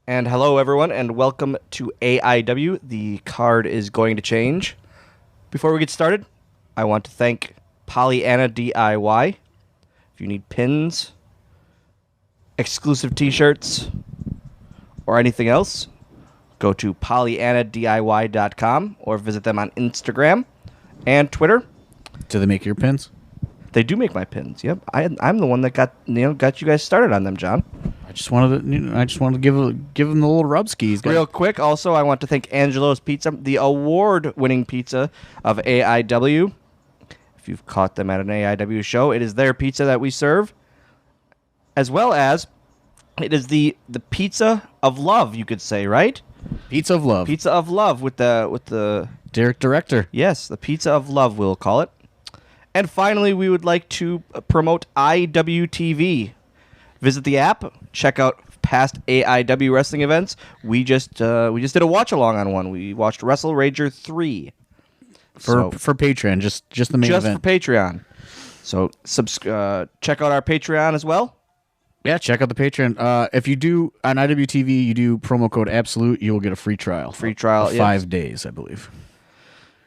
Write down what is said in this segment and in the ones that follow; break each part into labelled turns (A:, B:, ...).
A: And hello, everyone, and welcome to AIW. The card is going to change. Before we get started, I want to thank Pollyanna DIY. If you need pins, exclusive t-shirts, or anything else, go to PollyannaDIY.com or visit them on Instagram and Twitter.
B: Do they make your pins?
A: They do make my pins. Yep, I'm the one that got you guys started on them, John.
B: I just wanted to give them the little rub skis.
A: Real quick, also, I want to thank Angelo's Pizza, the award-winning pizza of AIW. If you've caught them at an AIW show, it is their pizza that we serve, as well as it is the pizza of love, you could say, right?
B: Pizza of love.
A: Pizza of love with the
B: Derek Director.
A: Yes, the pizza of love, we'll call it. And finally, we would like to promote IWTV. Visit the app, check out past AIW wrestling events. We just did a watch along on one. We watched Wrestle Rager 3
B: for Patreon, just the main event.
A: Just for Patreon. So check out our Patreon as well.
B: Yeah, check out the Patreon. If you do on IWTV, you do promo code Absolute, you will get a free trial.
A: Free trial,
B: of 5 days, I believe.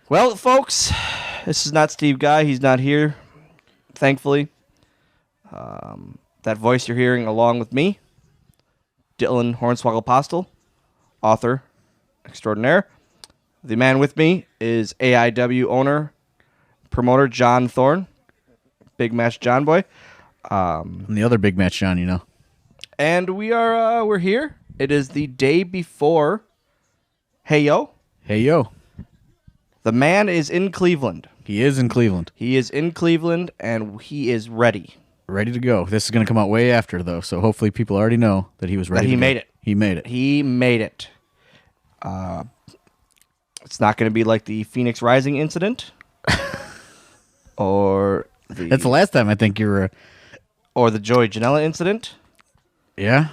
A: Well, folks, this is not Steve Guy. He's not here, thankfully. That voice you're hearing along with me, Dylan Hornswoggle Postel, author extraordinaire. The man with me is AIW owner, promoter John Thorne, Big Match John Boy.
B: And the other Big Match John, you know.
A: And we're here. It is the day before Hey Yo.
B: Hey Yo.
A: The man is in Cleveland.
B: He is in Cleveland.
A: He is in Cleveland, and he is ready.
B: Ready to go. This is going to come out way after, though, so hopefully people already know that he was ready.
A: That he made it.
B: He made it.
A: He made it. It's not going to be like the Phoenix Rising incident, or
B: that's the last time I think you were,
A: or the Joey Janela incident.
B: Yeah,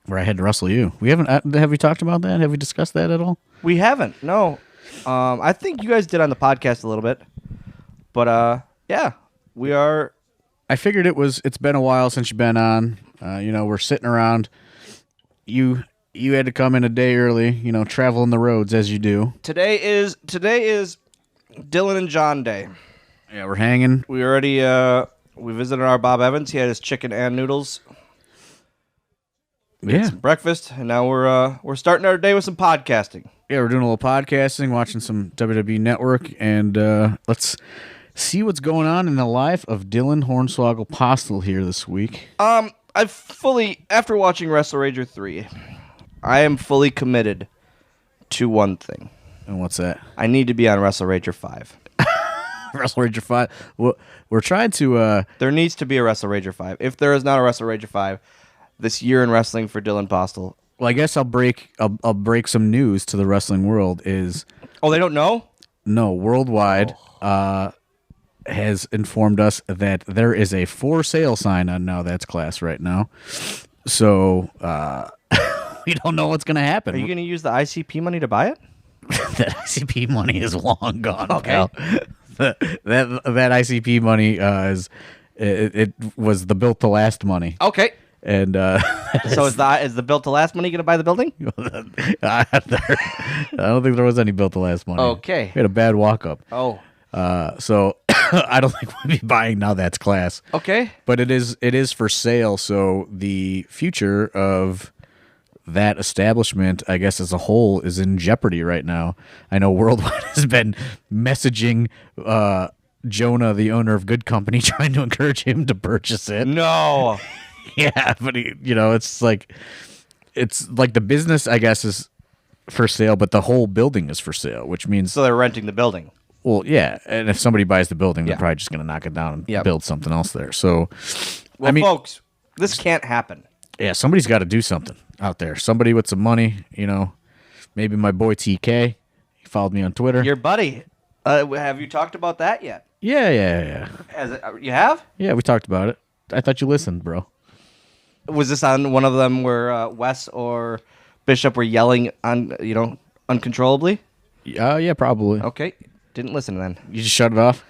B: where I had to wrestle you. We haven't. Have we talked about that? Have we discussed that at all?
A: We haven't. No. I think you guys did on the podcast a little bit, but yeah, we are.
B: I figured it's been a while since you've been on. We're sitting around. You had to come in a day early, traveling the roads as you do.
A: Today is Dylan and John Day.
B: Yeah, we're hanging.
A: We already we visited our Bob Evans. He had his chicken and noodles. We had some breakfast, and now we're starting our day with some podcasting.
B: Yeah, we're doing a little podcasting, watching some WWE Network, and let's see what's going on in the life of Dylan Hornswoggle Postel here this week.
A: After watching Wrestle Rager 3, I am fully committed to one thing.
B: And what's that?
A: I need to be on Wrestle Rager 5.
B: Wrestle Rager 5? Well, we're trying to...
A: There needs to be a Wrestle Rager 5. If there is not a Wrestle Rager 5, this year in wrestling for Dylan Postel...
B: Well, I guess I'll break some news to the wrestling world is...
A: Oh, they don't know?
B: No, Worldwide has informed us that there is a for sale sign on Now That's Class right now. So, we don't know what's going to happen.
A: Are you going to use the ICP money to buy it?
B: That ICP money is long gone,
A: okay.
B: Pal. That ICP money it was the built to last money.
A: Okay.
B: And
A: so is the built to last money going to buy the building?
B: I don't think there was any built to last money.
A: Okay.
B: We had a bad walk up.
A: Oh.
B: So I don't think we'll be buying Now That's Class.
A: Okay.
B: But it is for sale, so the future of that establishment, I guess as a whole, is in jeopardy right now. I know Worldwide has been messaging Jonah, the owner of Good Company, trying to encourage him to purchase it.
A: No.
B: Yeah, but it's like the business, I guess, is for sale, but the whole building is for sale, which means
A: so they're renting the building.
B: Well, yeah, and if somebody buys the building, they're probably just going to knock it down and build something else there. So,
A: well, folks, this can't happen.
B: Yeah, somebody's got to do something out there. Somebody with some money, maybe my boy TK. He followed me on Twitter.
A: Your buddy. Have you talked about that yet?
B: Yeah.
A: You have?
B: Yeah, we talked about it. I thought you listened, bro.
A: Was this on one of them where Wes or Bishop were yelling on, uncontrollably?
B: Yeah, probably.
A: Okay, didn't listen then.
B: You just shut it off?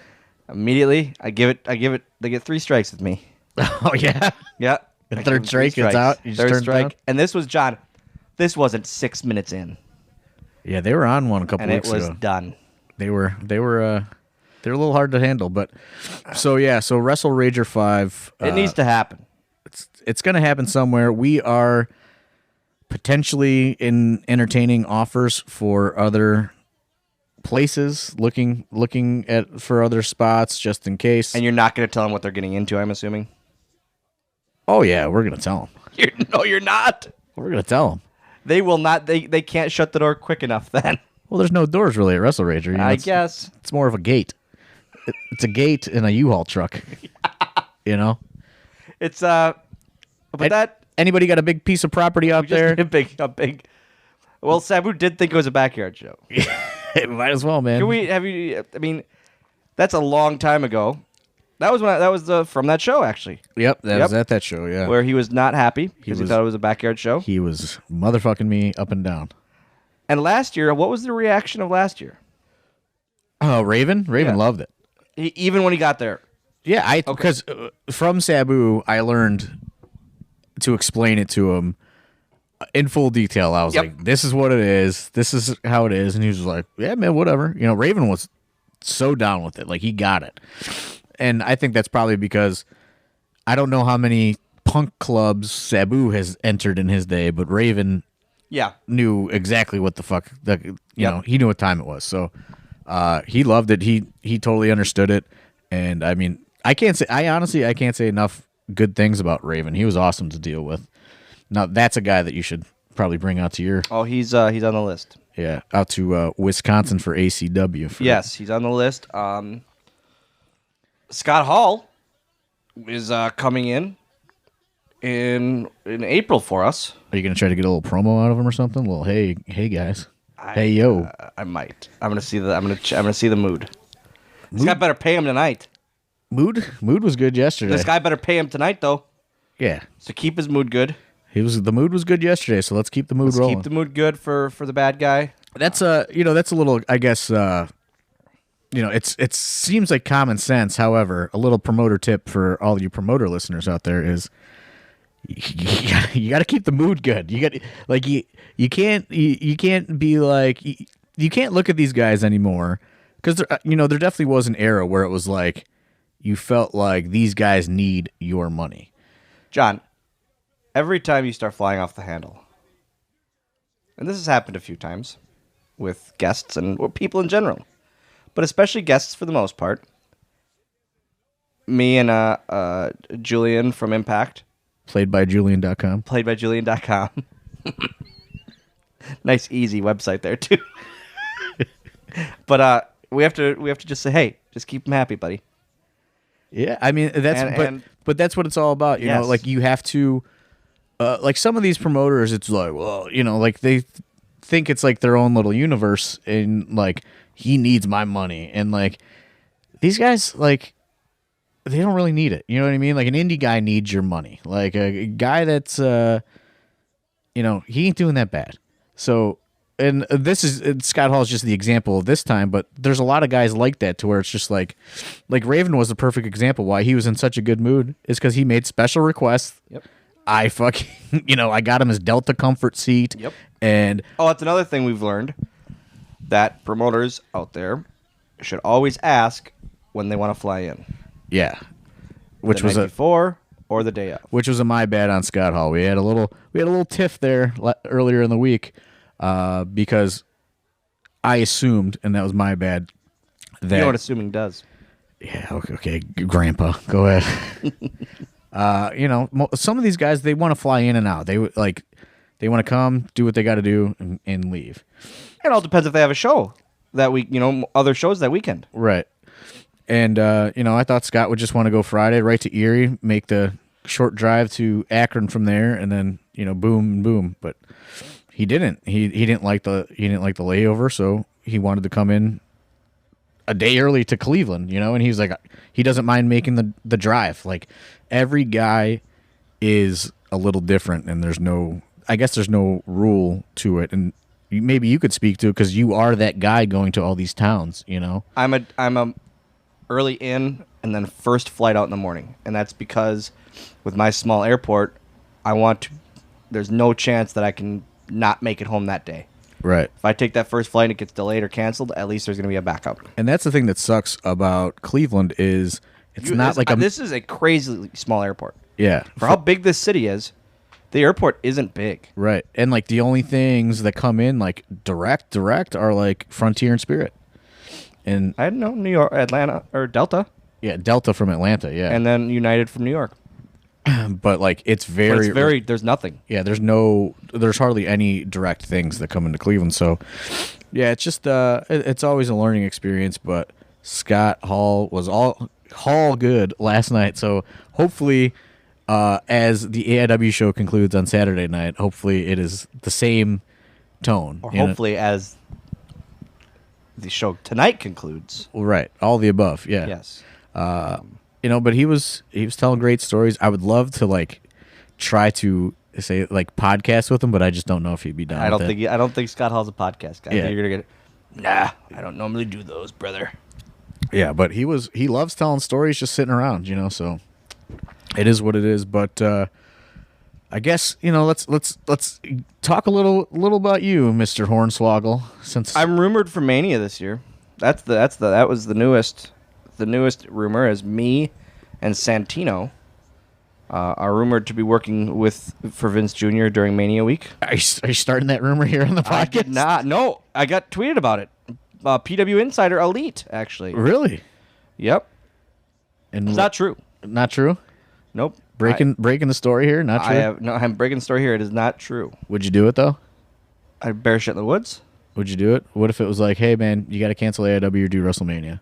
A: Immediately, I give it. They get 3 strikes with me.
B: Oh yeah,
A: yeah.
B: The third strike, it's out. You just
A: third
B: turn
A: strike,
B: down?
A: and this was John. This wasn't 6 minutes in,
B: Yeah, they were on one a couple
A: and it
B: weeks
A: was
B: ago.
A: done.
B: They were a little hard to handle, but so Wrestle Rager 5.
A: It needs to happen.
B: It's going to happen somewhere. We are potentially entertaining offers for other places, looking for other spots just in case.
A: And you're not going to tell them what they're getting into, I'm assuming?
B: Oh yeah, we're going to tell them.
A: No, you're not.
B: We're going to tell them.
A: They will not. They can't shut the door quick enough then.
B: Well, there's no doors really at Wrestle Rager. You know,
A: I guess.
B: It's more of a gate. It's a gate in a U-Haul truck. You know?
A: It's but that
B: Anybody got a big piece of property out
A: we just
B: there?
A: did a big. Well, Sabu did think it was a backyard show.
B: Might as well, man.
A: I mean, that's a long time ago. That was from that show actually,
B: Yep, that was at that show, yeah.
A: where he was not happy because he thought it was a backyard show.
B: He was motherfucking me up and down.
A: And last year, what was the reaction of last year?
B: Oh, Raven? Raven loved it.
A: Even when he got there.
B: Yeah, because from Sabu, I learned to explain it to him in full detail. I was like, this is what it is. This is how it is. And he was like, yeah, man, whatever. You know, Raven was so down with it. Like, he got it. And I think that's probably because I don't know how many punk clubs Sabu has entered in his day, but Raven knew exactly what the fuck, you know, he knew what time it was. So he loved it. He totally understood it. And I mean, I honestly can't say enough good things about Raven. He was awesome to deal with. Now that's a guy that you should probably bring out to your.
A: Oh, he's on the list.
B: Yeah, out to Wisconsin for ACW.
A: Yes, he's on the list. Scott Hall is coming in April for us.
B: Are you gonna try to get a little promo out of him or something? A little hey guys, hey yo.
A: I might. I'm gonna see the mood. This guy better pay him tonight.
B: Mood was good yesterday.
A: This guy better pay him tonight though.
B: Yeah.
A: So keep his mood good.
B: The mood was good yesterday, so let's keep the mood rolling.
A: Keep the mood good for the bad guy.
B: That's that's a little, I guess, it seems like common sense. However, a little promoter tip for all you promoter listeners out there is you got to keep the mood good. You got like you can't be like you can't look at these guys anymore because there definitely was an era where it was like you felt like these guys need your money.
A: John, every time you start flying off the handle, and this has happened a few times with guests and people in general, but especially guests for the most part, me and Julian from Impact.
B: Played by Julian.com.
A: Nice, easy website there, too. But we have to just say, hey, just keep them happy, buddy.
B: Yeah, I mean, but that's what it's all about. You know, like you have to, like some of these promoters, it's like, well, like they think it's like their own little universe and like he needs my money. And like these guys, like, they don't really need it. You know what I mean? Like an indie guy needs your money. Like a guy that's, he ain't doing that bad. So, and Scott Hall is just the example of this time, but there's a lot of guys like that to where it's just like Raven was the perfect example why he was in such a good mood is because he made special requests.
A: Yep.
B: I fucking, I got him his Delta comfort seat.
A: Yep.
B: And
A: that's another thing we've learned, that promoters out there should always ask when they want to fly in.
B: Yeah. Which
A: the
B: was
A: night before or the day of.
B: Which was my bad on Scott Hall. We had a little tiff there earlier in the week because I assumed, and that was my bad. That,
A: you know what assuming does.
B: Yeah, okay, Grandpa, go ahead. Some of these guys, they want to fly in and out. They want to come, do what they got to do, and leave.
A: It all depends if they have a show that week. Other shows that weekend.
B: Right. And I thought Scott would just want to go Friday right to Erie, make the short drive to Akron from there, and then boom. But he didn't. He didn't like the layover, so he wanted to come in a day early to Cleveland, and he was like, he doesn't mind making the drive. Like every guy is a little different, and there's no rule to it. And maybe you could speak to it because you are that guy going to all these towns.
A: I'm a early in and then first flight out in the morning, and that's because with my small airport, there's no chance that I can not make it home that day.
B: Right.
A: If I take that first flight and it gets delayed or canceled, at least there's going to be a backup.
B: And that's the thing that sucks about Cleveland is it's not like
A: this is a crazy small airport.
B: Yeah.
A: For how big this city is, the airport isn't big.
B: Right. And like the only things that come in like direct are like Frontier and Spirit. And
A: I don't know, New York, Atlanta, or Delta.
B: Yeah, Delta from Atlanta, yeah.
A: And then United from New York.
B: But like it's very
A: there's nothing.
B: Yeah, there's hardly any direct things that come into Cleveland. So yeah, it's just it's always a learning experience, but Scott Hall was all good last night. So hopefully as the AIW show concludes on Saturday night, hopefully it is the same tone.
A: Or hopefully as the show tonight concludes.
B: Right. All the above, yeah.
A: Yes.
B: But he was telling great stories. I would love to like try to say like podcast with him, but I just don't know if he'd be down.
A: I don't think Scott Hall's a podcast guy.
B: Yeah.
A: You're gonna get Nah, I don't normally do those, brother.
B: Yeah, but he loves telling stories just sitting around, so it is what it is. But I guess, let's talk a little about you, Mr. Hornswoggle, since
A: I'm rumored for Mania this year. That was the newest. The newest rumor is me and Santino are rumored to be working for Vince Jr. during Mania week.
B: Are you starting that rumor here on the podcast?
A: I did not. No, I got tweeted about it. PW Insider Elite, actually.
B: Really?
A: Yep.
B: And
A: it's not true.
B: Not true?
A: Nope.
B: Breaking the story here? Not true?
A: I'm breaking the story here. It is not true.
B: Would you do it, though?
A: I'd bear shit in the woods.
B: Would you do it? What if it was like, hey, man, you got to cancel AIW or do WrestleMania?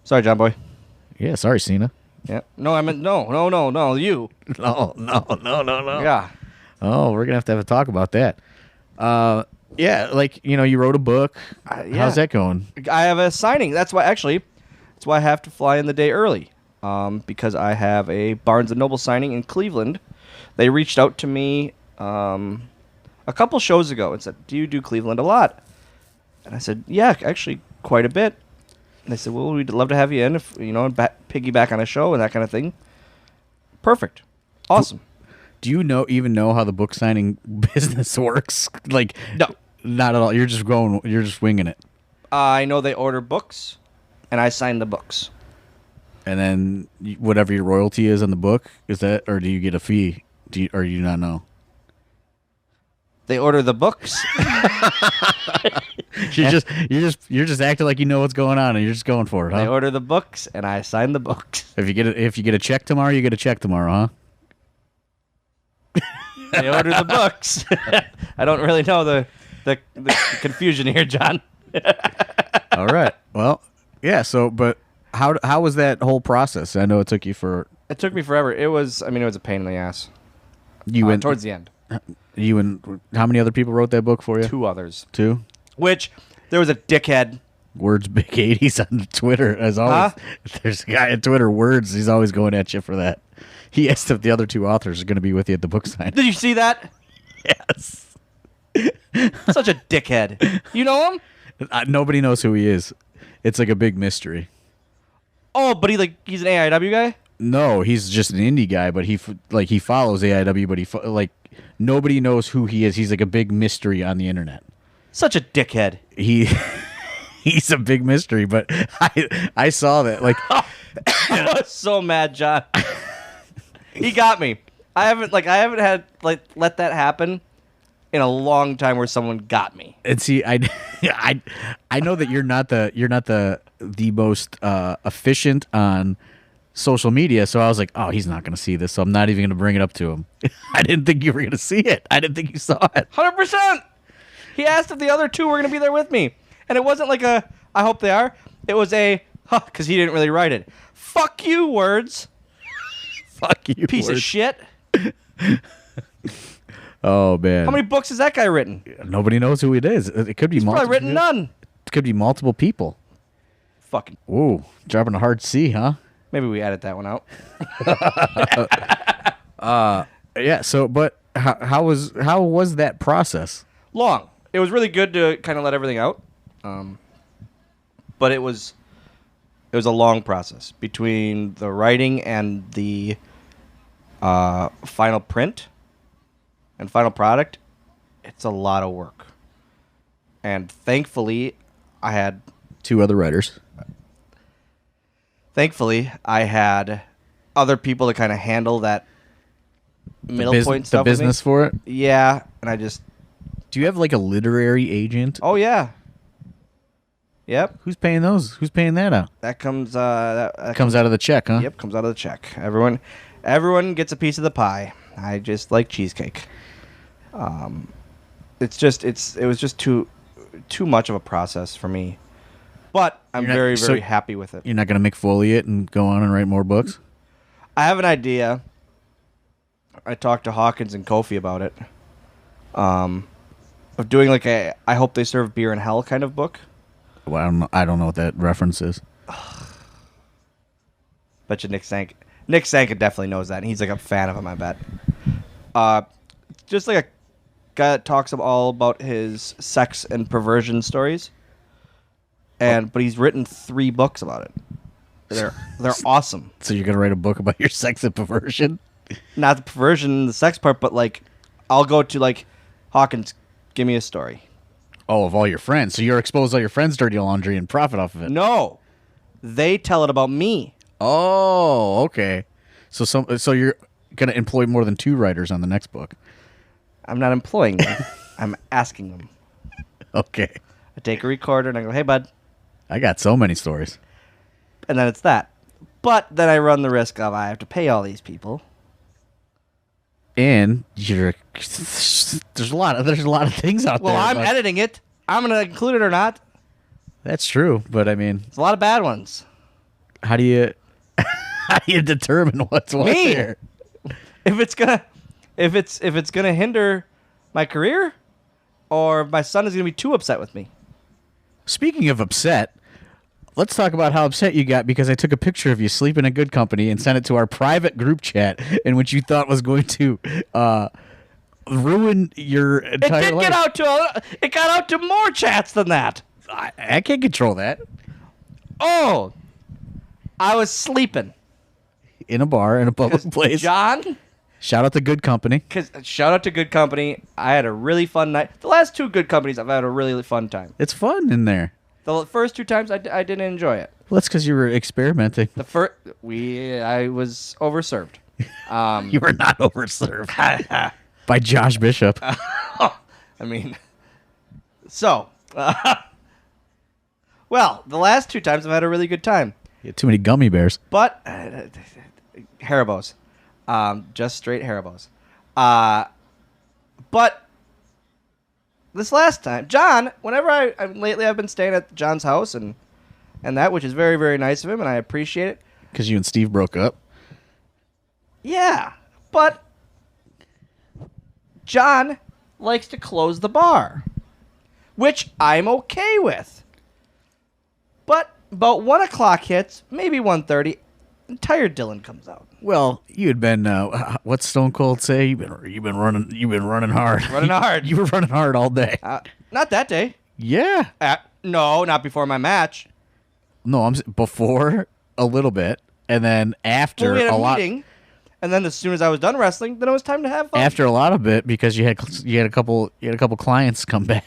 A: Sorry, John Boy.
B: Yeah, sorry, Cena.
A: Yeah. No, I meant no, you.
B: No.
A: Yeah.
B: Oh, we're going to have a talk about that. Yeah, like, you wrote a book.
A: Yeah.
B: How's that going?
A: I have a signing. That's why I have to fly in the day early. Because I have a Barnes & Noble signing in Cleveland. They reached out to me a couple shows ago and said, do you do Cleveland a lot? And I said, yeah, actually quite a bit. And they said, well, we'd love to have you in, if and piggyback on a show and that kind of thing. Perfect. Awesome.
B: Do you even know how the book signing business works? Like,
A: no,
B: not at all. You're just winging it.
A: I know they order books, and I sign the books.
B: And then whatever your royalty is on the book, is that, or do you get a fee? Or do you not know?
A: They order the books.
B: you're just acting like you know what's going on, and you're just going for it, huh?
A: They order the books, and I sign the books.
B: If you get a check tomorrow, you get a check tomorrow, huh?
A: They order the books. I don't really know the confusion here, John.
B: All right. Well, yeah. So, but how was that whole process? I know it took you
A: It took me forever. It was a pain in the ass.
B: You went
A: towards the end.
B: You and how many other people wrote that book for you?
A: 2 others.
B: 2?
A: Which there was a dickhead.
B: Words Big 80s on Twitter as always. Huh? There's a guy on Twitter, Words. He's always going at you for that. He asked if the other 2 authors are going to be with you at the book signing.
A: Did you see that?
B: Yes.
A: Such a dickhead. You know him?
B: Nobody knows who he is. It's like a big mystery.
A: Oh, but he's an AIW guy?
B: No, he's just an indie guy, but he follows AIW, but nobody knows who he is. He's like a big mystery on the internet.
A: Such a dickhead.
B: He's a big mystery, but I saw that. Like,
A: I was so mad, John. He got me. I haven't had let that happen in a long time where someone got me.
B: And see, I know that you're not the most efficient on social media, so I was like, oh, he's not going to see this, so I'm not even going to bring it up to him. I didn't think you were going to see it. I didn't think you saw it.
A: 100%. He asked if the other 2 were going to be there with me, and it wasn't like a I hope they are. It was a because he didn't really write it. Fuck you, Words.
B: Fuck you,
A: piece
B: Words.
A: of shit.
B: Oh man,
A: how many books has that guy written?
B: Nobody knows who it is. It could be
A: He's probably written none.
B: It could be multiple people.
A: Fucking.
B: Ooh, dropping a hard C, huh?
A: Maybe we edit that one out.
B: Yeah. So, but how was that process?
A: Long. It was really good to kind of let everything out, but it was a long process between the writing and the final print and final product. it's a lot of work. And thankfully, I had
B: 2 other writers.
A: I had other people to kind of handle that middle point stuff.
B: The business
A: with me.
B: for it?
A: Yeah, and I just...
B: Do you have like a literary agent?
A: Oh, yeah. Yep.
B: Who's paying those? Who's paying that out?
A: That comes... that
B: Comes out of the check, huh?
A: Yep, comes out of the check. Everyone gets a piece of the pie. I just like cheesecake. It was just too much of a process for me. But I'm very happy with it.
B: You're not going to McFoliate and go on and write more books?
A: I have an idea. I talked to Hawkins and Kofi about it. Of doing like a I Hope They Serve Beer in Hell kind of book.
B: Well, I don't know what that reference is.
A: Bet you Nick Sanka definitely knows that. And he's like a fan of him, I bet. Just like a guy that talks all about his sex and perversion stories. But he's written 3 books about it. They're awesome.
B: So you're gonna write a book about your sex and perversion?
A: Not the perversion, the sex part, but like I'll go to like Hawkins, give me a story.
B: Oh, of all your friends. So you're exposed all your friends' dirty laundry and profit off of it.
A: No. They tell it about me.
B: Oh, okay. So you're gonna employ more than 2 writers on the next book.
A: I'm not employing them. I'm asking them.
B: Okay.
A: I take a recorder and I go, hey, bud.
B: I got so many stories.
A: And then it's that. But then I run the risk of I have to pay all these people.
B: And there's a lot of things out there.
A: Well, I'm editing it. I'm gonna include it or not.
B: That's true, but I mean,
A: it's a lot of bad ones.
B: How do you determine what's what there?
A: If it's gonna hinder my career, or if my son is gonna be too upset with me.
B: Speaking of upset, let's talk about how upset you got because I took a picture of you sleeping in good company and sent it to our private group chat in which you thought was going to ruin your entire life.
A: It got out to more chats than that.
B: I can't control that.
A: Oh, I was sleeping
B: in a bar in a public place.
A: John,
B: shout out to Good Company.
A: Shout out to Good Company. I had a really fun night. The last 2 Good Companies, I've had a really fun time.
B: It's fun in there.
A: The first 2 times I didn't enjoy it.
B: Well, that's because you were experimenting.
A: I was overserved.
B: You were not overserved by Josh Bishop.
A: I mean, so well, the last 2 times I've had a really good time.
B: You had too many gummy bears.
A: But Haribos, just straight Haribos. But this last time, John, whenever lately I've been staying at John's house and that, which is very, very nice of him, and I appreciate it.
B: Because you and Steve broke up?
A: Yeah, but John likes to close the bar, which I'm okay with. But about 1 o'clock hits, maybe 1:30, and tired Dylan comes out.
B: Well, you had been what's Stone Cold say? You've been running hard.
A: Running hard.
B: You were running hard all day.
A: Not that day.
B: Yeah.
A: No, not before my match.
B: No, before a little bit, and then after
A: we had
B: a
A: lot. Meeting, and then as soon as I was done wrestling, then it was time to have fun.
B: After a lot of it, because you had a couple clients come to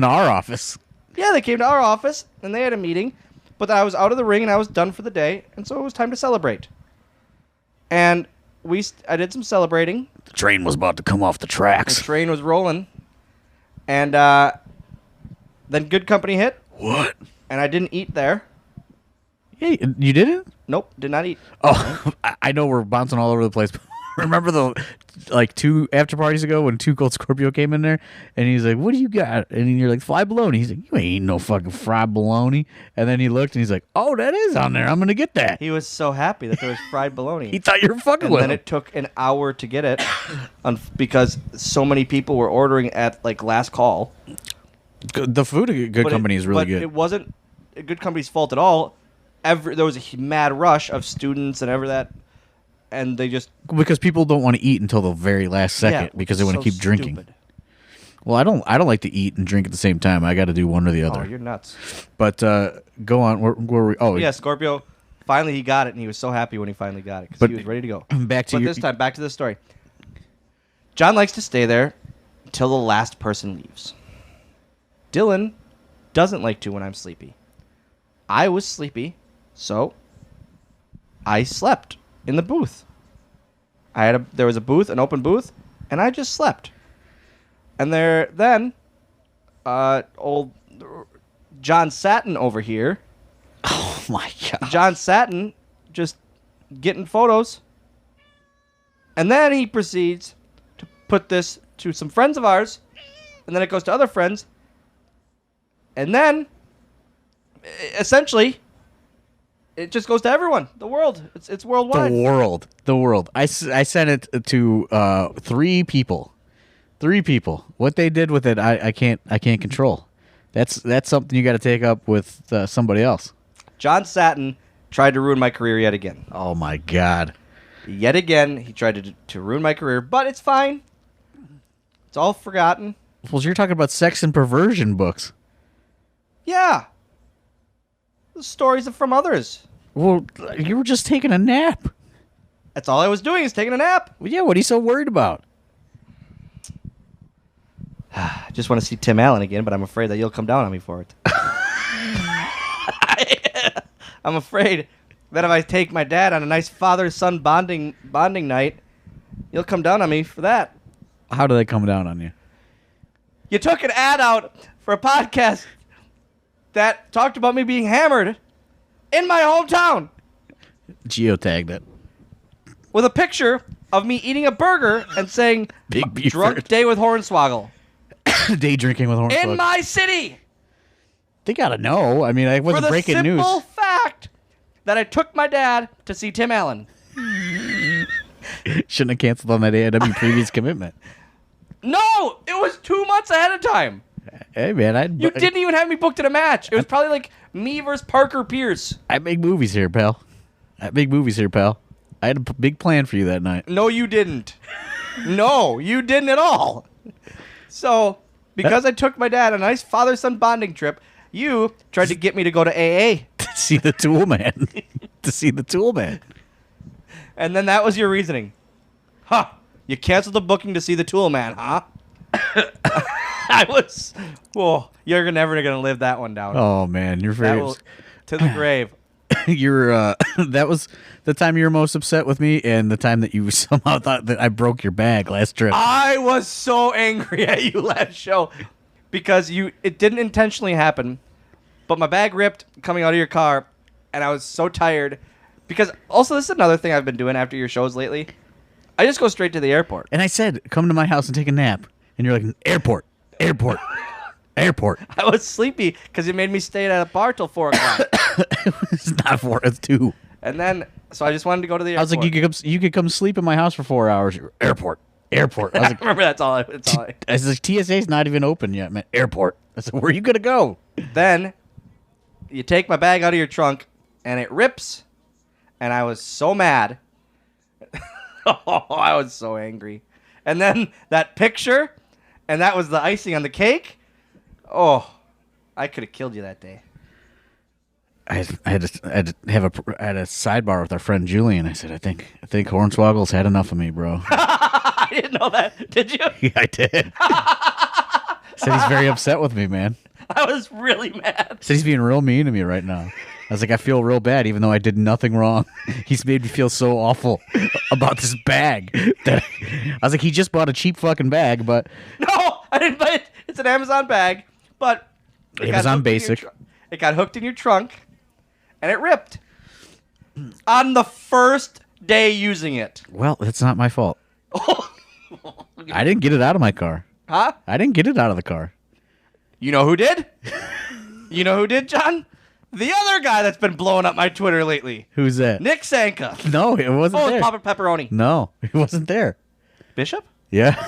B: our office.
A: Yeah, they came to our office and they had a meeting, but I was out of the ring and I was done for the day, and so it was time to celebrate. And I did some celebrating.
B: The train was about to come off the tracks.
A: The train was rolling, and then Good Company hit.
B: What?
A: And I didn't eat there.
B: Yeah, you didn't?
A: Nope, did not eat.
B: Oh, I know we're bouncing all over the place. Remember the 2 after parties ago when 2 Cold Scorpio came in there and he's like, "What do you got?" And you're like, "Fried bologna." He's like, "You ain't eating no fucking fried bologna." And then he looked and he's like, "Oh, that is on there. I'm gonna get that."
A: He was so happy that there was fried bologna.
B: He thought you were fucking with him.
A: And then it took an hour to get it because so many people were ordering at last call.
B: The food at Good Company is really good.
A: It wasn't Good Company's fault at all. There was a mad rush of students and that. And they just...
B: Because people don't want to eat until the very last second because they want to keep drinking.
A: Stupid.
B: Well, I don't like to eat and drink at the same time. I got to do one or the other.
A: Oh, you're nuts.
B: But go on. Where were we? Oh,
A: yeah, Scorpio. Finally, he got it, and he was so happy when he finally got it because he was ready to go.
B: Back to
A: this time, back to the story. John likes to stay there till the last person leaves. Dylan doesn't like to when I'm sleepy. I was sleepy, so I slept in the booth. There was a booth, an open booth, and I just slept. And then old John Satin over here.
B: Oh my God.
A: John Satin just getting photos. And then he proceeds to put this to some friends of ours. And then it goes to other friends. And then, essentially, it just goes to everyone. The world. It's worldwide.
B: The world. I sent it to 3 people. 3 people. What they did with it, I can't control. That's something you got to take up with somebody else.
A: John Satin tried to ruin my career yet again.
B: Oh my God.
A: Yet again, he tried to ruin my career, but it's fine. It's all forgotten.
B: Well, you're talking about sex and perversion books.
A: Yeah. The stories are from others.
B: Well, you were just taking a nap.
A: That's all I was doing is taking a nap.
B: Well, yeah, what are you so worried about?
A: I just want to see Tim Allen again, but I'm afraid that you'll come down on me for it. I'm afraid that if I take my dad on a nice father-son bonding night, you'll come down on me for that.
B: How do they come down on you?
A: You took an ad out for a podcast that talked about me being hammered in my hometown
B: Geotagged it.
A: with a picture of me eating a burger and saying,
B: Big Buford.
A: drunk day with Hornswoggle.
B: Day drinking with Hornswoggle.
A: In my city!
B: They gotta know. I mean, I wasn't breaking news.
A: For the simple fact that I took my dad to see Tim Allen.
B: Shouldn't have canceled on that A&W previous commitment.
A: No! It was 2 months ahead of time.
B: Hey, man.
A: You didn't even have me booked in a match. It was probably like me versus Parker Pierce.
B: I make movies here, pal. I had a big plan for you that night.
A: No, you didn't. No, you didn't at all. So, because I took my dad on a nice father-son bonding trip, you tried to get me to go to AA.
B: To see the Tool Man.
A: And then that was your reasoning. Huh. You canceled the booking to see the Tool Man, huh? Whoa, you're never going to live that one down.
B: Oh, man. You're very...
A: To the grave.
B: That was the time you were most upset with me and the time that you somehow thought that I broke your bag last trip.
A: I was so angry at you last show because it didn't intentionally happen, but my bag ripped coming out of your car, and I was so tired because also this is another thing I've been doing after your shows lately. I just go straight to the airport.
B: And I said, come to my house and take a nap. And you're like, airport.
A: I was sleepy because you made me stay at a bar till 4 o'clock.
B: It's not 4, it's 2.
A: And then, so I just wanted to go to the airport.
B: I was like, you could come sleep in my house for 4 hours. Airport. I was like,
A: remember, that's all I
B: was like, TSA's not even open yet, man. Airport. I said, where are you going to go?
A: Then, you take my bag out of your trunk, and it rips, and I was so mad. Oh, I was so angry. And then that picture, and that was the icing on the cake. Oh, I could have killed you that day.
B: I had to have a sidebar with our friend Julian. I said, I think Hornswoggle's had enough of me, bro.
A: I didn't know that. Did you?
B: Yeah, I did. Said he's very upset with me, man.
A: I was really mad.
B: Said he's being real mean to me right now. I was like, I feel real bad, even though I did nothing wrong. He's made me feel so awful about this bag. That I was like, he just bought a cheap fucking bag, but...
A: No, I didn't buy it. It's an Amazon bag, but...
B: Amazon Basic.
A: It got hooked in your trunk, and it ripped. On the first day using it.
B: Well, that's not my fault. I didn't get it out of my car.
A: Huh?
B: I didn't get it out of the car.
A: You know who did? You know who did, John? The other guy that's been blowing up my Twitter lately.
B: Who's that?
A: Nick Sanka.
B: No, it wasn't there.
A: Oh, Papa Pepperoni.
B: No, it wasn't there.
A: Bishop?
B: Yeah.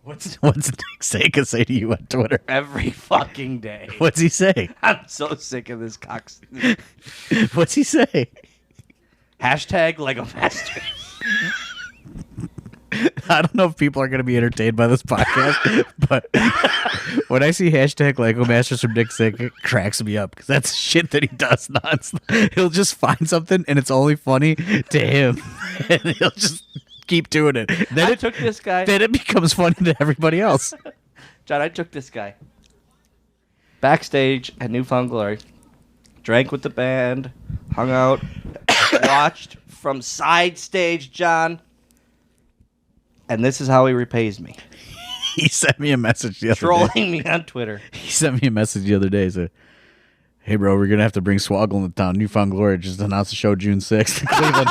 B: What's Nick Sanka say to you on Twitter?
A: Every fucking day.
B: What's he say?
A: I'm so sick of this cocks.
B: What's he say?
A: Hashtag Lego Masters.
B: I don't know if people are going to be entertained by this podcast, but when I see hashtag Lego Masters from Nick Sanka, it cracks me up because that's shit that he does nonstop. He'll just find something and it's only funny to him, and he'll just keep doing it. Then
A: I took this guy.
B: Then it becomes funny to everybody else.
A: John, I took this guy backstage at Newfound Glory, drank with the band, hung out, watched from side stage, John. And this is how he repays me.
B: He sent me a message the other day.
A: Trolling me on Twitter.
B: He sent me a message the other day. He said, hey, bro, we're going to have to bring Swoggle into town. Newfound Glory just announced the show June 6th in Cleveland.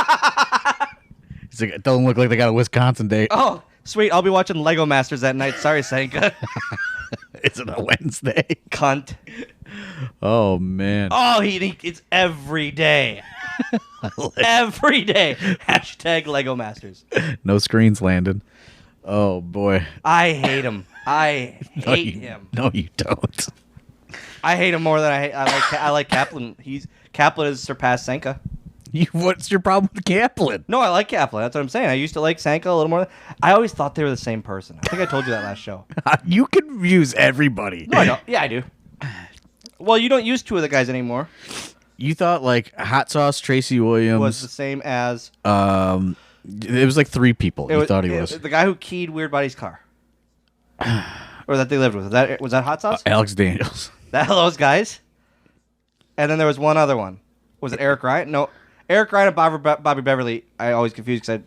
B: He's like, it doesn't look like they got a Wisconsin date.
A: Oh, sweet. I'll be watching Lego Masters that night. Sorry, Sanka.
B: Is it a Wednesday?
A: Cunt.
B: Oh, man.
A: Oh, it's every day. Every day. Hashtag Lego Masters.
B: No screens landed. Oh, boy.
A: I hate him. I hate him.
B: No, you don't.
A: I hate him more than I like Kaplan. Kaplan has surpassed Sanka.
B: What's your problem with Kaplan?
A: No, I like Kaplan. That's what I'm saying. I used to like Sanka a little more. I always thought they were the same person. I think I told you that last show.
B: You confuse everybody.
A: No, I don't. Yeah, I do. Well, you don't use two of the guys anymore.
B: You thought like Hot Sauce Tracy Williams
A: Was the same as
B: it was like three people. You thought he was
A: the guy who keyed Weird Body's car, or that they lived with. Was that Hot Sauce?
B: Alex Daniels.
A: Those guys. And then there was one other one. Was it Eric Ryan? No, Eric Ryan and Bobby Beverly. I always confused because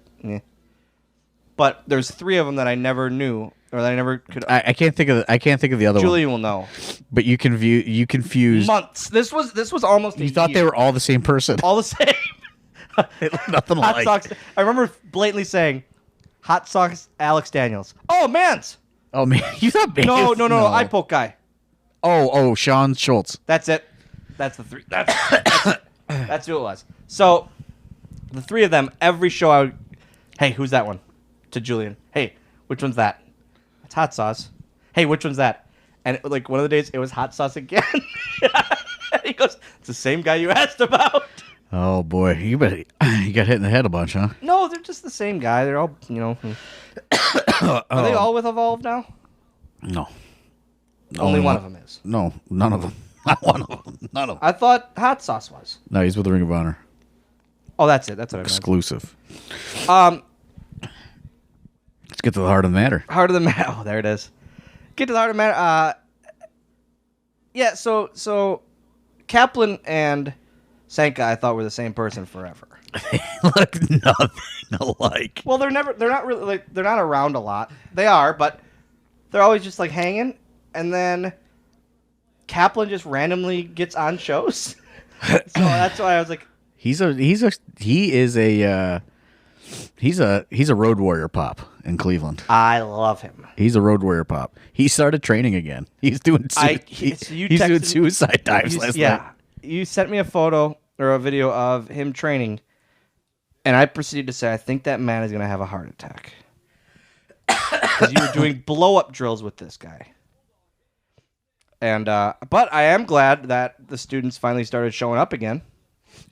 A: But there's three of them that I never knew, or that I never could.
B: I can't think of the other one.
A: Julian will know.
B: But you confused
A: Months. This was almost.
B: You thought they were all the same person.
A: All the same.
B: They look nothing
A: Hot
B: alike.
A: Sauce. I remember blatantly saying, "Hot Sauce Alex Daniels." Oh, Mans.
B: Oh man, you thought
A: No. Eye poke guy.
B: Oh, Sean Schultz.
A: That's it. That's the three. That's who it was. So, the three of them, every show I would, hey, who's that one? To Julian. Hey, which one's that? It's Hot Sauce. Hey, which one's that? And like one of the days, it was Hot Sauce again. And he goes, it's the same guy you asked about.
B: Oh boy, you got hit in the head a bunch, huh?
A: No, they're just the same guy. They're all, Are they all with Evolve now?
B: No.
A: Only one of them is.
B: No, none of them. Not one of them. None of them.
A: I thought Hot Sauce was.
B: No, he's with the Ring of Honor.
A: Oh, that's it. That's what I meant.
B: Exclusive.
A: Let's
B: get to the heart of the matter.
A: Heart of the matter. Oh, there it is. Get to the heart of the matter. Yeah. So Kaplan and Sanka, I thought were the same person forever.
B: They look nothing alike.
A: Well, they're not really like they're not around a lot. They are, but they're always just like hanging, and then Kaplan just randomly gets on shows. So that's why I was like, he's a
B: road warrior pop in Cleveland.
A: I love him.
B: He's a road warrior pop. He started training again. He's doing he's doing suicide dives last night.
A: You sent me a photo or a video of him training, and I proceeded to say, I think that man is going to have a heart attack. Because you were doing blow-up drills with this guy. And but I am glad that the students finally started showing up again.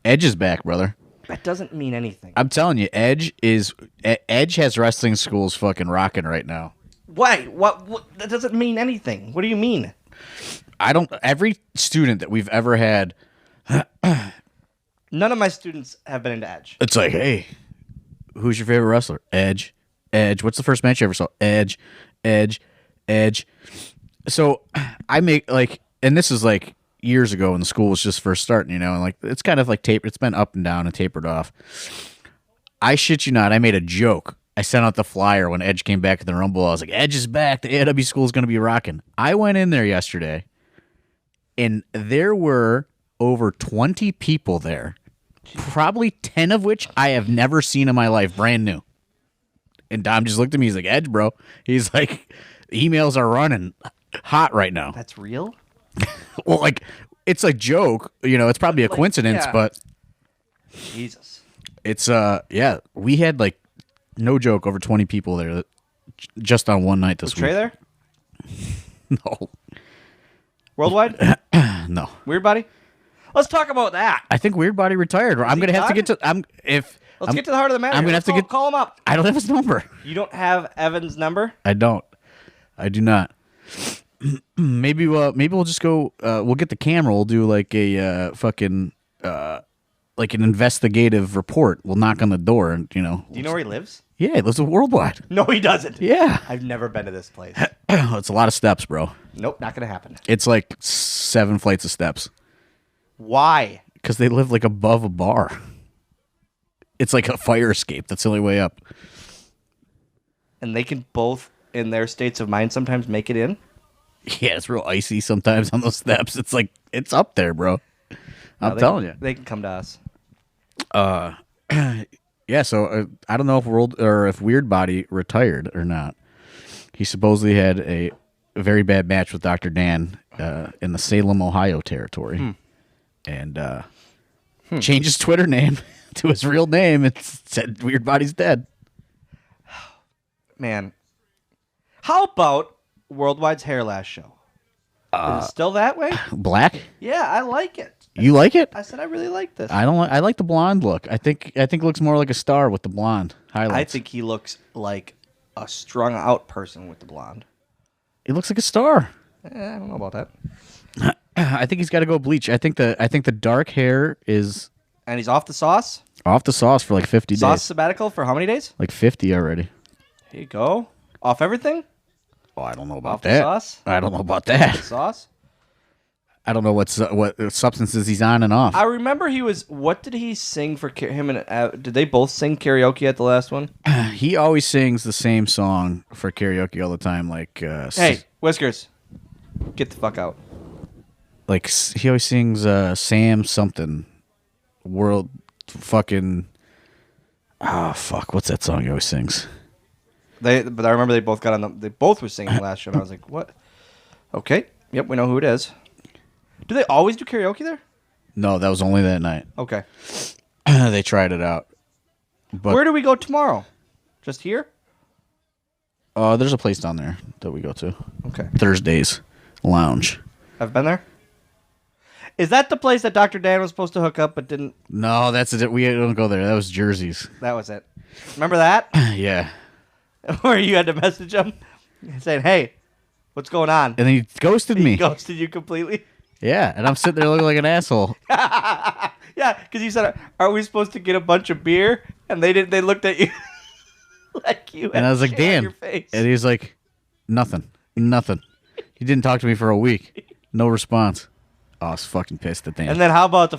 B: Edge is back, brother.
A: That doesn't mean anything.
B: I'm telling you, Edge has wrestling schools fucking rocking right now.
A: Why? What? That doesn't mean anything. What do you mean?
B: Every student that we've ever had,
A: none of my students have been into Edge.
B: It's like, hey, who's your favorite wrestler? Edge. What's the first match you ever saw? Edge. So I make and this is like years ago when the school was just first starting, and like it's kind of like tapered. It's been up and down and tapered off. I shit you not, I made a joke. I sent out the flyer when Edge came back to the Rumble. I was like, Edge is back. The AW school is going to be rocking. I went in there yesterday, and there were over 20 people there, probably 10 of which I have never seen in my life, brand new. And Dom just looked at me. He's like, Edge, bro. He's like, emails are running hot right now.
A: That's real?
B: Well, like, it's a joke. It's probably a coincidence, but
A: Jesus.
B: It's, yeah, we had like, no joke, over 20 people there just on one night this week.
A: Was Trey there?
B: No.
A: Worldwide?
B: No.
A: Weird Body? Let's talk about that.
B: I think Weird Body retired. I'm going to have to get to...
A: Let's get to the heart of the matter.
B: I'm going to have to
A: call him up.
B: I don't have his number.
A: You don't have Evan's number?
B: I don't. I do not. Maybe we'll just go... we'll get the camera. We'll do like a fucking... like an investigative report. We'll knock on the door and,
A: Do you know where he lives?
B: Yeah, he lives at Worldwide.
A: No, he doesn't.
B: Yeah.
A: I've never been to this place.
B: It's a lot of steps, bro.
A: Nope, not gonna happen.
B: It's like 7 flights of steps.
A: Why?
B: Because they live like above a bar. It's like a fire escape. That's the only way up.
A: And they can both, in their states of mind, sometimes make it in?
B: Yeah, it's real icy sometimes on those steps. It's like, it's up there, bro. I'm telling you.
A: They can come to us.
B: Yeah, so I don't know if Weird Body retired or not. He supposedly had a very bad match with Dr. Dan in the Salem, Ohio territory. And changed his Twitter name to his real name and said Weird Body's dead.
A: Man. How about Worldwide's hair last show? Is it still that way?
B: Black?
A: Yeah, I like it.
B: You like it?
A: I said I really like this.
B: I don't. I like the blonde look. I think it looks more like a star with the blonde highlights.
A: I think he looks like a strung out person with the blonde.
B: It looks like a star.
A: I don't know about that.
B: I think he's got to go bleach. I think the dark hair is
A: And he's off the sauce?
B: off the sauce for like 50
A: Sauce
B: days.
A: sabbatical for how many days?
B: Like 50 already.
A: Here you go. Off everything?
B: Oh, I don't know about
A: Off the
B: that.
A: sauce?
B: I don't know about that.
A: Sauce?
B: I don't know what substances he's on and off.
A: I remember he was. What did he sing for him and? Did they both sing karaoke at the last one?
B: He always sings the same song for karaoke all the time. Like,
A: Hey, Whiskers, get the fuck out.
B: like he always sings Sam something, world fucking. Oh fuck! What's that song he always sings?
A: But I remember they both got on. They both were singing last show, and I was like, what? Okay, yep, we know who it is. Do they always do karaoke there?
B: No, that was only that night.
A: Okay.
B: They tried it out. But
A: Where do we go tomorrow? Just here?
B: there's a place down there that we go to.
A: Okay.
B: Thursdays Lounge.
A: I've been there. Is that the place that Dr. Dan was supposed to hook up but didn't?
B: No, that's it. We don't go there. That was Jersey's.
A: That was it. Remember that?
B: Yeah.
A: Where you had to message him saying, "Hey, what's going on?"
B: And then he ghosted me.
A: He ghosted you completely.
B: Yeah, and I'm sitting there looking like an asshole.
A: Yeah, because you said, "Are we supposed to get a bunch of beer?" And they didn't. They looked at you like you.
B: And I was like,
A: shit on
B: "Dan,"
A: your face.
B: and he's like, "Nothing. He didn't talk to me for a week. No response." Oh, I was fucking pissed at Dan.
A: And then how about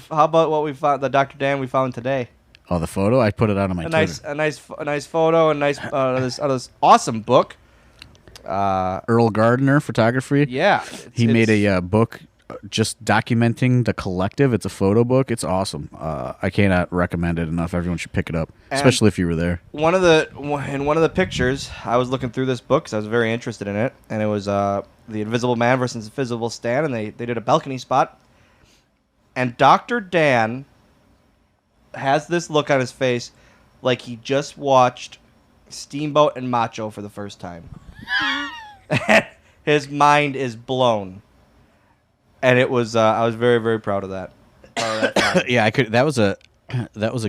A: what we found? The Dr. Dan we found today.
B: Oh, the photo? I put it out on my
A: A
B: Twitter.
A: nice photo, and nice this awesome book.
B: Earl Gardner Photography.
A: Yeah,
B: He made a book just documenting the collective. It's a photo book. It's awesome. I cannot recommend it enough. Everyone should pick it up, especially if you were there.
A: in one of the pictures, I was looking through this book because I was very interested in it, and it was the Invisible Man versus Invisible Stan, and they did a balcony spot, and Dr. Dan has this look on his face like he just watched Steamboat and Macho for the first time. His mind is blown. And it was I was very, very proud of that.
B: Yeah, I could. That was a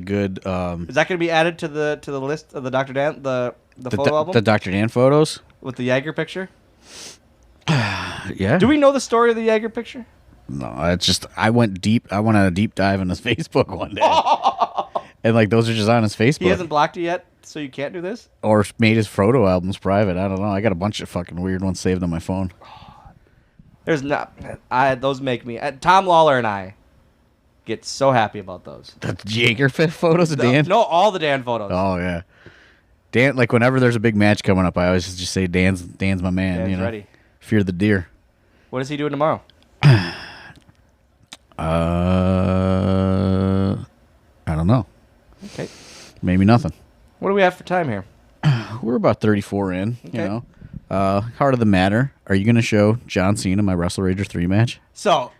B: good.
A: Is that going to be added to the list of the Dr. Dan the photo album
B: The Dr. Dan photos.
A: with the Jaeger picture?
B: Yeah.
A: Do we know the story of the Jaeger picture?
B: No, it's just I went deep. I went on a deep dive on his Facebook one day, and like those are just on his Facebook.
A: He hasn't blocked you yet, so you can't do this.
B: Or made his photo albums private. I don't know. I got a bunch of fucking weird ones saved on my phone.
A: There's not. Those make me. Tom Lawler and I get so happy about those.
B: The Jaeger photos of Dan.
A: No, all the Dan photos.
B: Oh yeah, Dan. Like whenever there's a big match coming up, I always just say Dan's my man.
A: Dan's
B: you know,
A: ready.
B: Fear the deer.
A: What is he doing tomorrow?
B: I don't know.
A: Okay.
B: Maybe nothing.
A: What do we have for time here?
B: We're about 34 in.
A: Okay.
B: You know, heart of the matter. Are you going to show John Cena my Wrestle Rager 3 match?
A: So,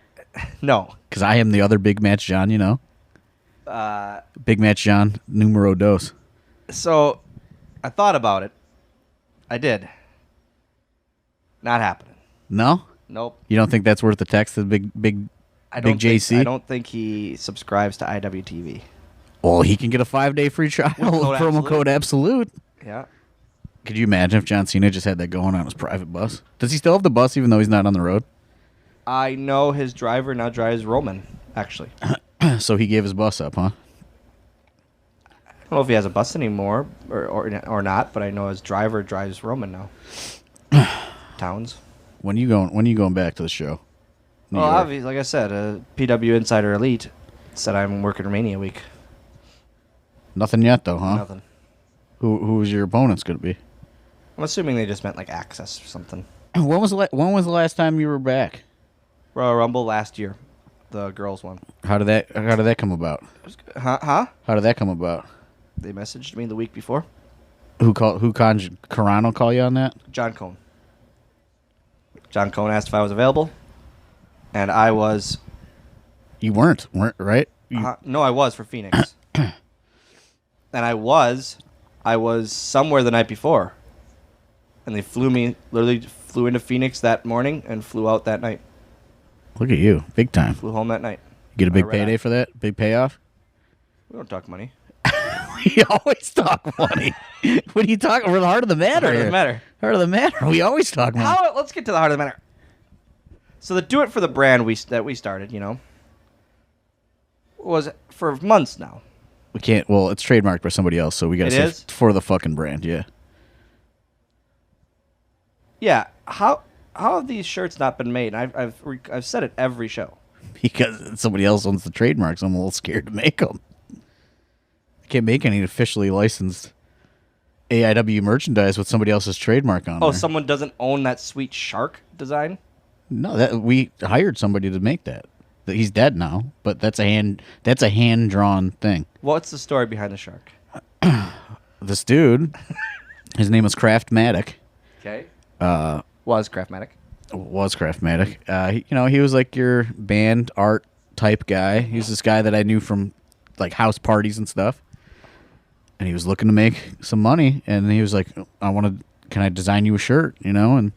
A: no.
B: Because I am the other big match John. You know. Big match John numero dos.
A: So, I thought about it. I did. Not happening.
B: No.
A: Nope.
B: You don't think that's worth the text to big JC?
A: I don't think he subscribes to IWTV.
B: Well, he can get a 5-day free trial with promo
A: Absolute.
B: code Absolute.
A: Yeah.
B: Could you imagine if John Cena just had that going on his private bus? Does he still have the bus even though he's not on the road?
A: I know his driver now drives Roman, actually.
B: So he gave his bus up, huh?
A: don't know if he has a bus anymore or not, but I know his driver drives Roman now. Towns.
B: When you going back to the show? New
A: Well,
B: York.
A: obviously, like I said, PW Insider Elite said I'm working Romania week.
B: Nothing yet, though, huh?
A: Nothing.
B: Who's your opponents going to be?
A: I'm assuming they just meant like access or something.
B: When was the last time you were back?
A: Royal Rumble last year, the girls one.
B: How did that come about?
A: Huh?
B: How did that come about?
A: They messaged me the week before.
B: Who Carano call you on that?
A: John Cone. John Cone asked if I was available, and I was.
B: You weren't right?
A: No, I was for Phoenix, and I was somewhere the night before, and they literally flew into Phoenix that morning and flew out that night.
B: Look at you, big time.
A: Flew home that night.
B: You get a big payday for that? Big payoff?
A: We don't talk money.
B: We always talk money. What are you talking? We're the heart of the matter.
A: Heart of the matter.
B: Heart of the matter. We always talk money.
A: Let's get to the heart of the matter. So the Do It for the brand that we started, was for months now.
B: We can't. Well, it's trademarked by somebody else, so we got to say
A: is?
B: for the fucking brand. Yeah.
A: Yeah. How have these shirts not been made? I've said it every show.
B: Because somebody else owns the trademarks, I'm a little scared to make them. I can't make any officially licensed AIW merchandise with somebody else's trademark on
A: Oh,
B: there.
A: someone doesn't own that sweet shark design?
B: No, that we hired somebody to make that. He's dead now, but that's a hand drawn thing.
A: What's the story behind the shark?
B: This dude, his name was Craftmatic.
A: Okay. Was Craftmatic.
B: Was Craftmatic. He was like your band art type guy. He was this guy that I knew from like house parties and stuff. And he was looking to make some money, and he was like, can I design you a shirt, And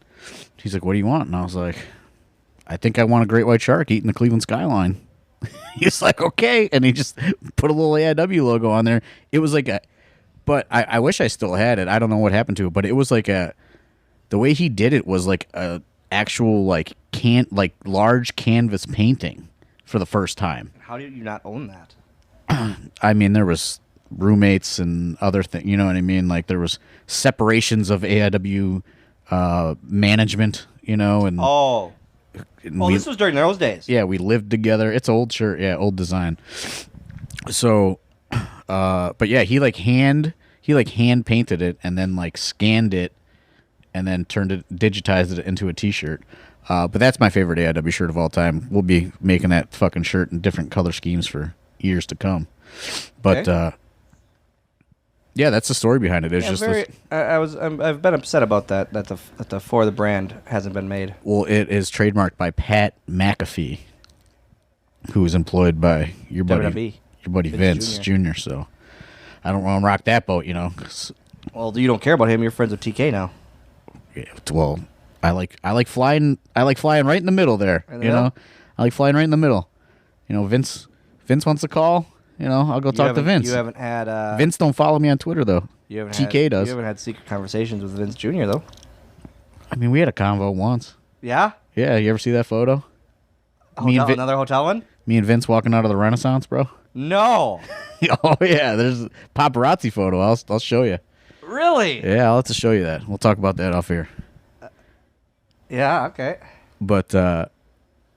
B: he's like, what do you want? And I was like, I think I want a great white shark eating the Cleveland skyline. He's like, okay. And he just put a little AIW logo on there. It was like but I wish I still had it. I don't know what happened to it, but it was like the way he did it was like a actual large canvas painting for the first time.
A: How did you not own that?
B: I mean, there was roommates and other things, you know what I mean? Like there was separations of AIW management, and
A: this was during those days.
B: Yeah, we lived together. It's old shirt, yeah, old design. So, but yeah, he hand painted it and then like scanned it and then digitized it into a T-shirt. But that's my favorite AIW shirt of all time. We'll be making that fucking shirt in different color schemes for years to come. But
A: okay.
B: Yeah, that's the story behind it. It's just
A: I've been upset about that the For the brand hasn't been made.
B: Well, it is trademarked by Pat McAfee, who is employed by your buddy Vince Jr. So I don't want to rock that boat,
A: Well, you don't care about him. You're friends with TK now.
B: Yeah, well, I like flying right in the middle there. I like flying right in the middle. Vince wants to call. I'll go talk to Vince.
A: You haven't had
B: Vince don't follow me on Twitter though. TK does.
A: You haven't had secret conversations with Vince Jr. though.
B: I mean, we had a convo once.
A: Yeah.
B: Yeah. You ever see that photo?
A: Another hotel one.
B: Me and Vince walking out of the Renaissance, bro.
A: No.
B: Oh yeah, there's a paparazzi photo. I'll show you.
A: Really?
B: Yeah, I'll have to show you that. We'll talk about that off here.
A: Yeah. Okay.
B: But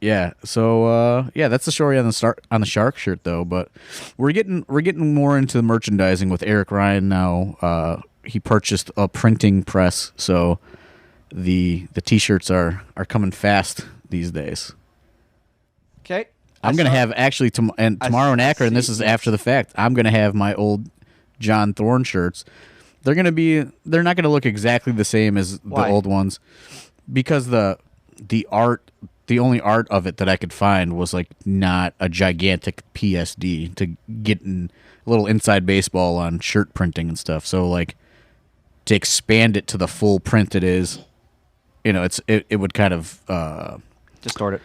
B: yeah. So yeah, that's the story on the shark shirt though. But we're getting more into the merchandising with Eric Ryan now. He purchased a printing press, so the T-shirts are coming fast these days.
A: Okay.
B: I'm gonna have actually tomorrow in Akron. This is after the fact. I'm gonna have my old John Thorne shirts. They're not gonna look exactly the same as the old ones, because the only art of it that I could find was like not a gigantic PSD to get a little inside baseball on shirt printing and stuff. So like to expand it to the full print it is, it would kind of distort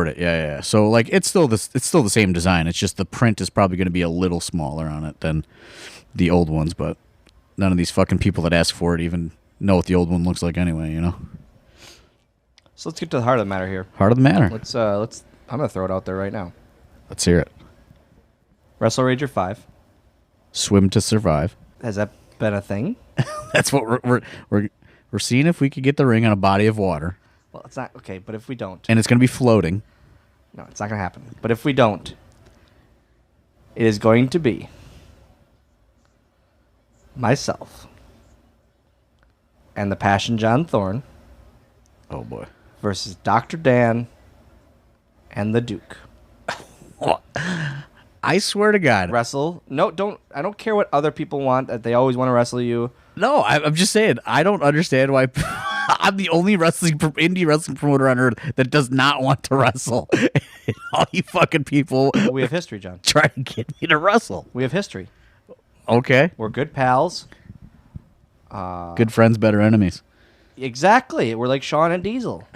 B: it. Yeah. So like it's still the same design. It's just the print is probably going to be a little smaller on it than the old ones, but none of these fucking people that ask for it even know what the old one looks like anyway,
A: So let's get to the heart of the matter here.
B: Heart of the matter.
A: Let's I'm gonna throw it out there right now.
B: Let's hear it.
A: WrestleRager 5
B: swim to survive.
A: Has that been a thing?
B: That's what we're seeing if we could get the ring on a body of water.
A: Well, it's not okay, but if we don't,
B: And it's going to be floating.
A: no, it's not gonna happen. But if we don't, it is going to be myself and the Passion John Thorne
B: Oh boy.
A: versus Dr. Dan and the Duke.
B: I swear to God.
A: Wrestle? No, don't. I don't care what other people want. That they always want to wrestle you.
B: No, I'm just saying. I don't understand why I'm the only indie wrestling promoter on earth that does not want to wrestle. And all you fucking people
A: We have history, John.
B: try to get me to wrestle.
A: We have history.
B: Okay.
A: We're good pals.
B: Good friends, better enemies.
A: Exactly. We're like Sean and Diesel.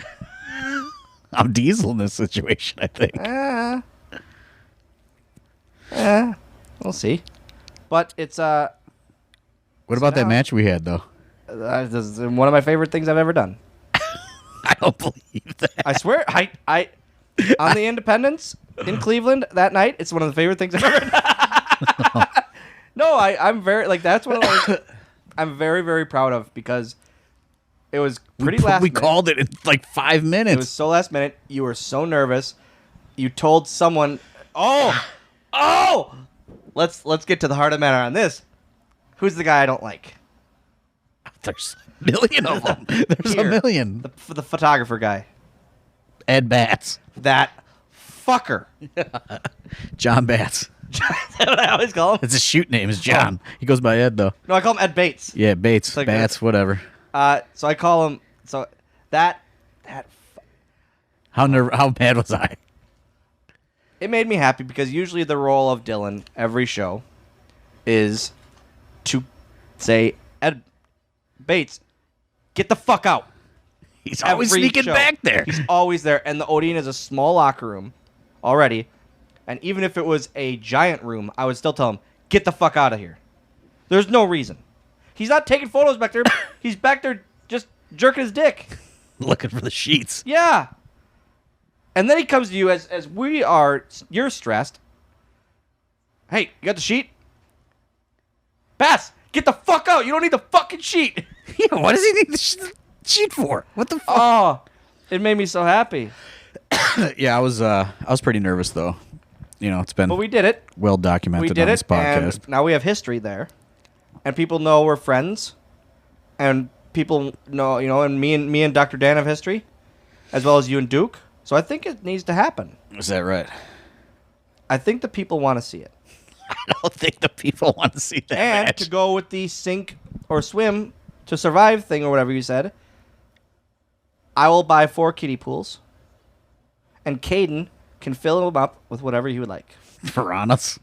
B: I'm Diesel in this situation, I think.
A: We'll see. But it's
B: What about that
A: now-
B: match we had, though?
A: this is one of my favorite things I've ever done.
B: I don't believe that.
A: I swear, I on the Independence in Cleveland that night. It's one of the favorite things I've ever done. No, I'm very like that's one of those I'm very very proud of because it was pretty last
B: We
A: minute.
B: called it in like 5 minutes.
A: It was so last minute. You were so nervous. You told someone, "Oh, let's get to the heart of the matter on this. Who's the guy I don't like?"
B: There's a million of them. There's
A: Here.
B: a million.
A: The photographer guy.
B: Ed Batts.
A: That fucker.
B: John Batts.
A: Is that what I always call him?
B: It's his shoot name is John. He goes by Ed, though.
A: No, I call him Ed Bates.
B: Yeah, Bates.
A: like
B: Batts, whatever.
A: So I call him. So that
B: How mad was I?
A: it made me happy because usually the role of Dylan every show is to say, Ed Bates, get the fuck out.
B: He's always
A: Every
B: sneaking
A: show.
B: back there.
A: He's always there. And the Odeon is a small locker room already. And even if it was a giant room, I would still tell him, get the fuck out of here. There's no reason. He's not taking photos back there. He's back there just jerking his dick.
B: Looking for the sheets.
A: Yeah. And then he comes to you as you're stressed. Hey, you got the sheet? Bass, get the fuck out. You don't need the fucking sheet.
B: Yeah, what does he need the sheet for? What the fuck?
A: Oh, it made me so happy.
B: Yeah, I was pretty nervous, though. You know, it's been
A: But we did it.
B: well
A: We
B: documented
A: did
B: on this
A: it.
B: podcast.
A: And now we have history there. And people know we're friends. And people know, and me and Dr. Dan have history. As well as you and Duke. So I think it needs to happen.
B: Is that right?
A: I think the people want to see it.
B: I don't think the people want to see that
A: And
B: match.
A: to go with the sink or swim to survive thing or whatever you said, I will buy 4 kiddie pools, and Caden can fill them up with whatever he would like.
B: Piranhas.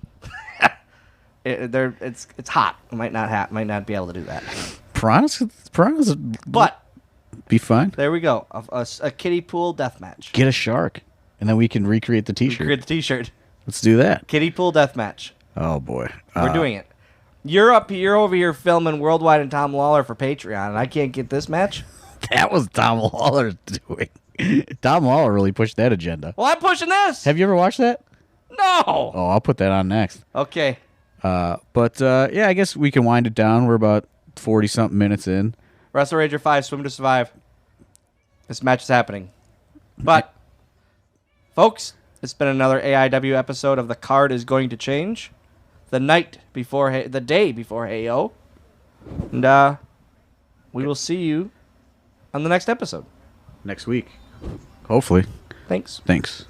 A: It's hot. I might not be able to do that.
B: Piranhas
A: But
B: be fine.
A: there we go. A kiddie pool death match.
B: Get a shark, and then we can recreate the T-shirt.
A: Create the T-shirt.
B: Let's do that.
A: Kiddie pool death match.
B: Oh boy,
A: We're doing it. You're over here filming Worldwide and Tom Lawler for Patreon, and I can't get this match.
B: That was Tom Lawler doing. Tom Lawler really pushed that agenda.
A: Well, I'm pushing this.
B: Have you ever watched that?
A: No.
B: Oh, I'll put that on next.
A: Okay.
B: But yeah, I guess we can wind it down. We're about 40-something minutes in.
A: Wrestle Rager 5, Swim to Survive. This match is happening. But, folks, it's been another AIW episode of The Card is Going to Change. The day before Hey-O. And we will see you on the next episode.
B: Next week. Hopefully.
A: Thanks.
B: Thanks.